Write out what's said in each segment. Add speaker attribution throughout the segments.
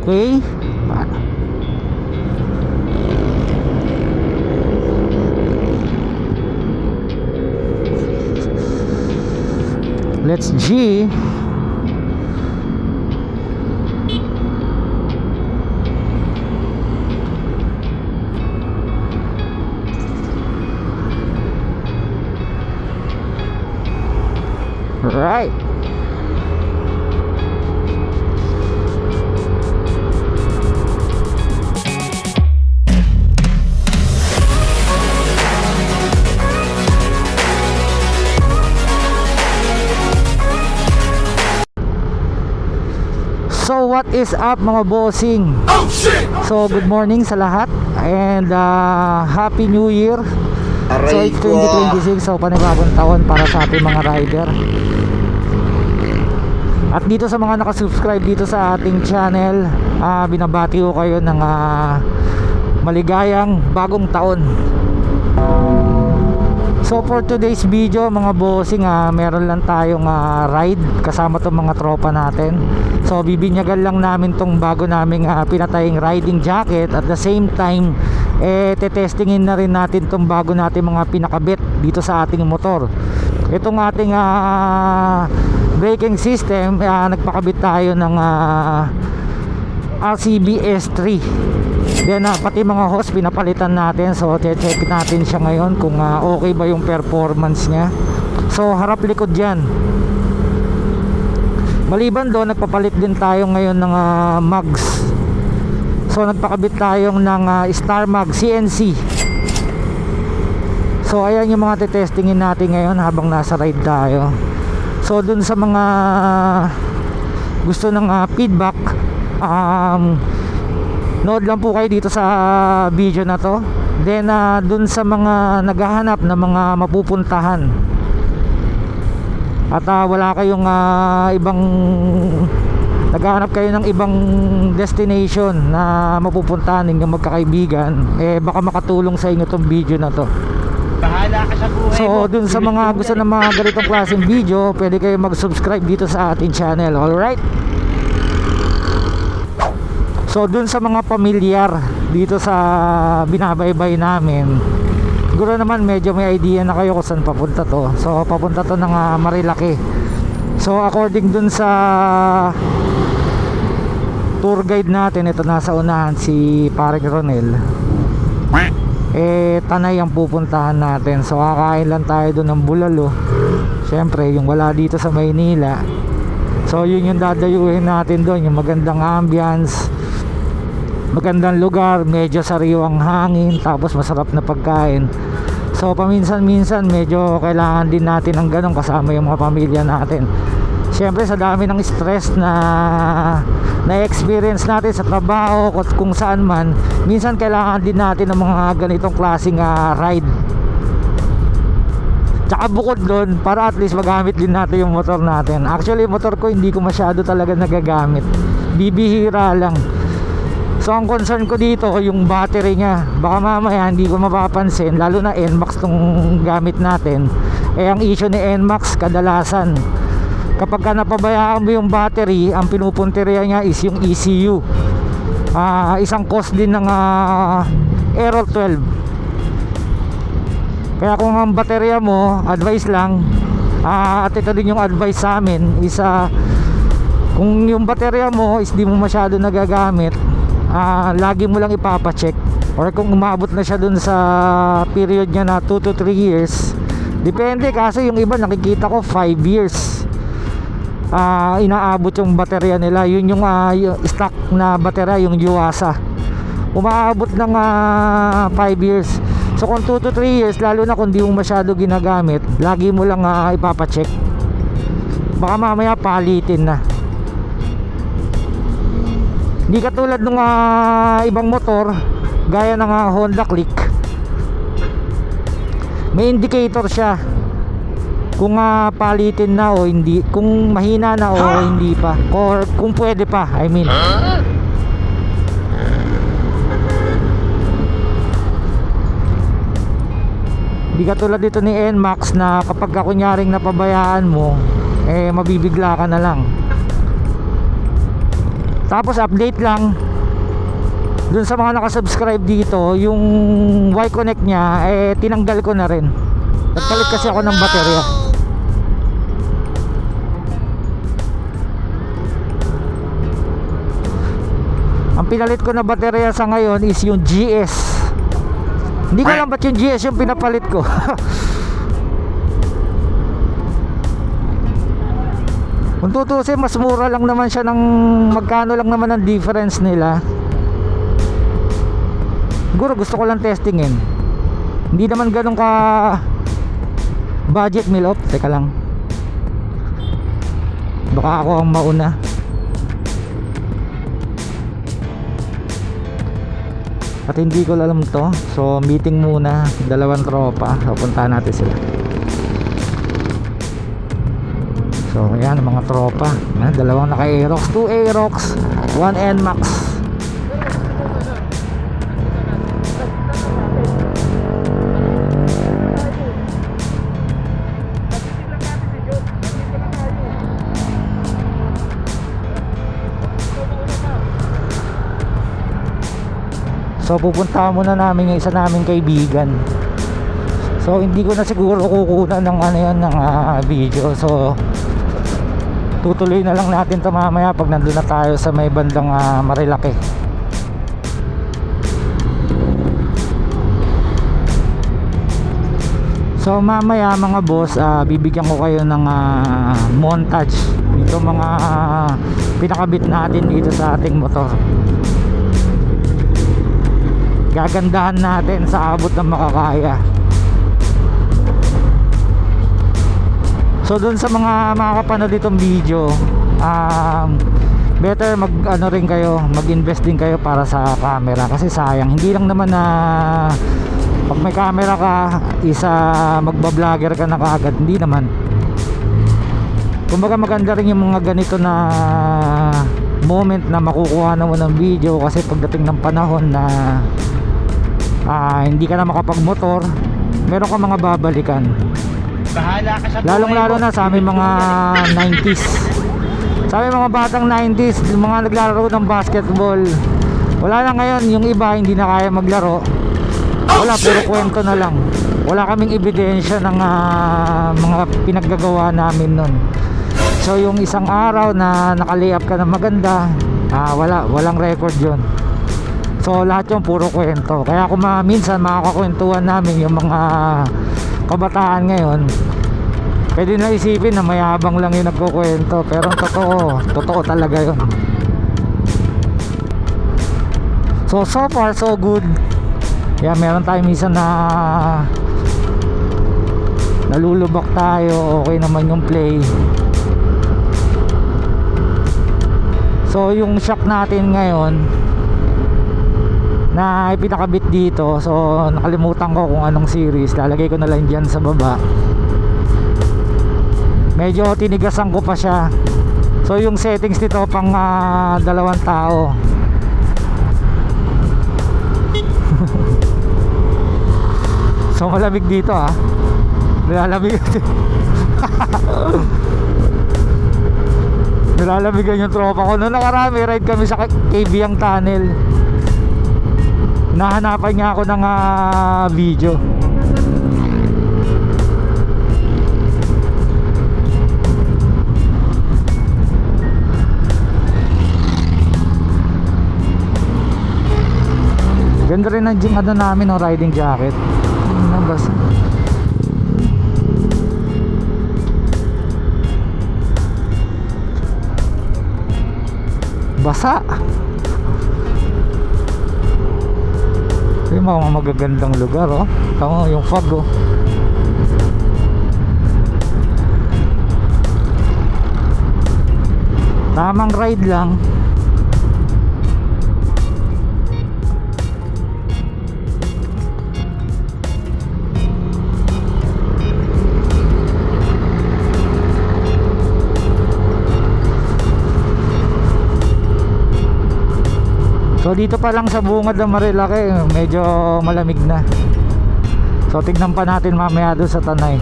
Speaker 1: Okay. Let's G. Right. So what is up mga bossing?
Speaker 2: Oh shit!
Speaker 1: So good morning sa lahat and Happy New Year. So it's 2026, so panibagong taon para sa ating mga rider. At dito sa mga nakasubscribe dito sa ating channel, binabati ko kayo ng maligayang bagong taon. So for today's video mga bossing, meron lang tayong ride kasama tong mga tropa natin. So bibinyagan lang namin tong bago naming pinataying riding jacket. At the same time testingin na rin natin tong bago natin mga pinakabit dito sa ating motor. Itong ating braking system, nagpakabit tayo ng RCB S3. Then pati mga hose pinapalitan natin. So check natin siya ngayon kung okay ba yung performance niya. So harap likod yan. Maliban doon, nagpapalit din tayo ngayon ng mags. So nagpakabit tayong ng Star Mag CNC. So ayan yung mga testingin natin ngayon habang nasa ride tayo. So dun sa mga gusto ng feedback, nood lang po kayo dito sa video na to. Then dun sa mga naghahanap ng mga mapupuntahan at wala kayong ibang naghahanap kayo ng ibang destination na mapupuntahan ninyong magkakaibigan, baka makatulong sa inyo tong video na to.
Speaker 2: Bahala ka sa buhay mo.
Speaker 1: So dun sa mga gusto ng mga ganitong klaseng video, pwede kayo mag-subscribe dito sa ating channel. Alright. So dun sa mga pamilyar dito sa binabaybay namin, siguro naman medyo may idea na kayo kung saan papunta to. So papunta to ng Marilaki. So according dun sa tour guide natin, ito nasa unahan si Paring Ronel, Tanay ang pupuntahan natin. So kakain lang tayo dun ng bulalo, syempre yung wala dito sa Maynila. So yun yung dadayuhin natin dun, yung magandang ambience, magandang lugar, medyo sariwang hangin, tapos masarap na pagkain. So paminsan-minsan medyo kailangan din natin ng ganun kasama yung mga pamilya natin. Siyempre sa dami ng stress na experience natin sa trabaho kung saan man, minsan kailangan din natin ng mga ganitong klaseng ride. Tsaka bukod doon, para at least magamit din natin yung motor natin. Actually motor ko hindi ko masyado talaga nagagamit, bibihira lang. So ang concern ko dito yung battery niya. Baka mamaya hindi ko mapapansin, lalo na NMAX tong gamit natin. Ang issue ni NMAX kadalasan, kapag ka napabayaan mo yung battery, ang pinupunteriya niya is yung ECU. Isang cause din ng Error 12. Kaya kung ang baterya mo, advice lang, at ito din yung advice sa amin, is kung yung baterya mo is di mo masyado nagagamit, lagi mo lang ipapacheck. Or kung umabot na siya dun sa period niya na 2 to 3 years, depende, kasi yung iba nakikita ko 5 years inaabot yung baterya nila. Yun yung stock na baterya, yung Yuasa, umaabot ng 5 years. So kung 2 to 3 years, lalo na kung di mo masyado ginagamit, lagi mo lang ipapacheck. Baka mamaya palitin na. Hindi katulad ng ibang motor gaya ng Honda Click, may indicator siya kung palitin na o hindi, kung mahina na o hindi pa, or kung pwede pa, I mean. Hindi katulad dito ni NMAX na kapag kunyaring napabayaan mo, mabibigla ka na lang. Tapos update lang dun sa mga nakasubscribe dito, yung Y-Connect niya tinanggal ko na rin. Nagpalit kasi ako ng baterya. Ang pinalit ko na baterya sa ngayon is yung GS. Hindi ko alam ba't yung GS yung pinapalit ko. Kung tutusin, mas mura lang naman siya ng magkano lang naman ang difference nila. Siguro gusto ko lang testingin. Hindi naman ganun ka budget meal. Teka lang, baka ako ang mauna. At hindi ko alam to. So meeting muna, dalawang tropa. So puntahan natin sila. So ayan mga tropa. Dalawang naka Aerox, 2 Aerox, 1 NMAX. So pupuntahan muna namin yung isa naming kaibigan. So hindi ko na siguro kukunan ng ano yan, ng video. So tutuloy na lang natin ito mamaya pag nandun na tayo sa may bandang Marilake. So mamaya mga boss, bibigyan ko kayo ng montage dito mga pinakabit natin dito sa ating motor. Gagandahan natin sa abot ng makakaya. So dun sa mga makakapanood ditong video, better mag ano rin kayo, mag-invest din kayo para sa camera. Kasi sayang, hindi lang naman na pag may camera ka, magbablogger ka na kaagad. Hindi naman. Kumbaga maganda rin yung mga ganito na moment na makukuha na mo ng video. Kasi pagdating ng panahon na hindi ka na makapagmotor, meron ka mga babalikan.
Speaker 2: Bahala ka sa buhay
Speaker 1: Lalong lalo
Speaker 2: mo.
Speaker 1: na sa aming mga 90s. Sa aming mga batang 90s, yung mga naglalaro ng basketball, wala na ngayon. Yung iba hindi na kaya maglaro. Wala, puro kwento na lang. Wala kaming ebidensya ng mga pinaggagawa namin nun. So yung isang araw na naka-layup ka na maganda, walang record yun. So lahat yung puro kwento. Kaya kung minsan makakakwentuhan namin yung mga kabataan ngayon, pwede na isipin na mayabang lang yung nagkukwento. Pero totoo talaga yun. So far so good. Yeah, meron tayong minsan na nalulubak tayo, okay naman yung play. So yung shock natin ngayon na ipinakabit dito, so nakalimutan ko kung anong series, lalagay ko na lang dyan sa baba. Medyo tinigasan ko pa siya. So yung settings nito pang 2 tao. So malamig dito nilalamig. Nilalamigan yung tropa ko. Noong nakarami ride kami sa Kabyang Tunnel, nahanapan niya ako ng video. Ganda rin ang namin ng riding jacket. Basa. Yung mga magagandang lugar, tama yung fog, tamang ride lang. So dito pa lang sa bungad ng Marilake, medyo malamig na. So tignan pa natin mamaya doon sa Tanay.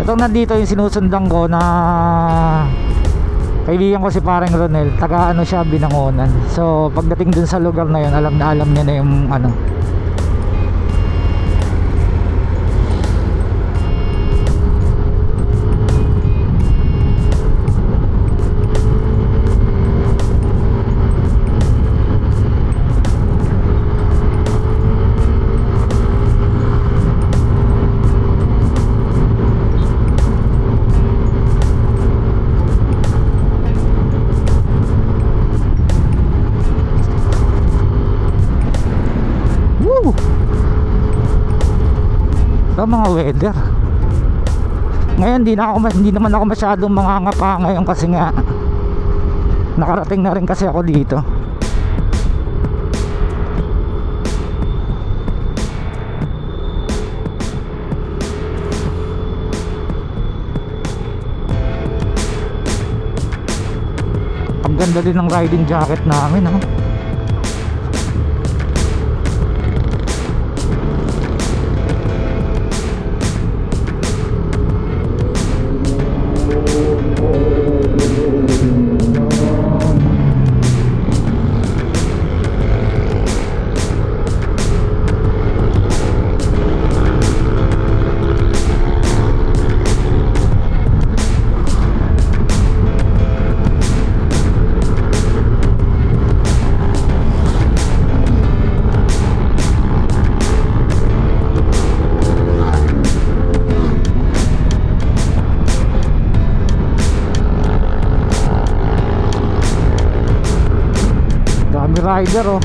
Speaker 1: Itong nandito yung sinusundan ko na Kaibigan ko si pareng Ronel, taga ano siya, Binangonan. So pagdating dun sa lugar na yun, alam na alam niya na yung ano. Sa mga weather ngayon, hindi naman ako masyadong mangangapa ngayon kasi nga nakarating na rin kasi ako dito. Ang ganda din ng riding jacket namin, oh. Rider, oh.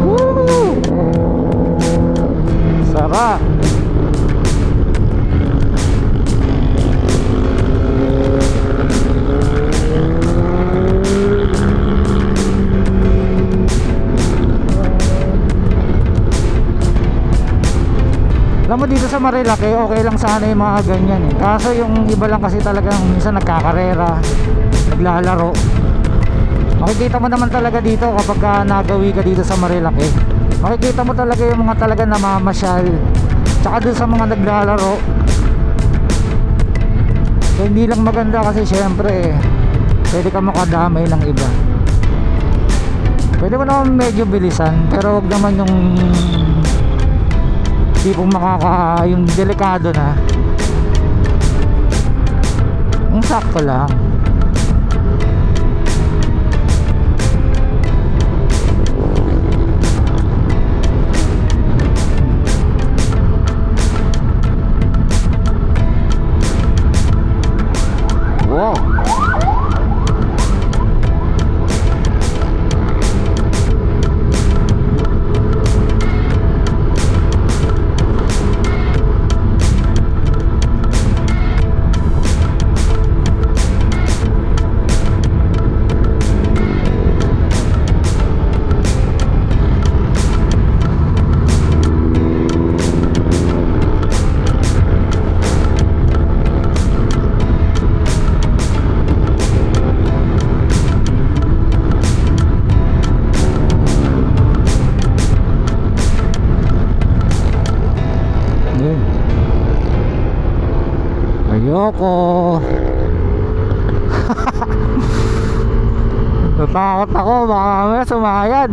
Speaker 1: Woo! Sarap. Alam mo dito sa Marilaki, okay lang sana yung mga ganyan eh. Kaso yung iba lang kasi talagang minsan nagkakarera, naglalaro. Makikita mo naman talaga dito kapag nagawi ka dito sa Marilaki. Makikita mo talaga yung mga talaga namamasyal. Tsaka dun sa mga naglalaro. So hindi lang maganda kasi syempre pwede ka makadamay ng iba. Pwede mo naman medyo bilisan, pero wag naman yung tipong yung delikado na. Ang sakto lang. Wow. Ayoko. Natakot ako, baka mamaya sumayan.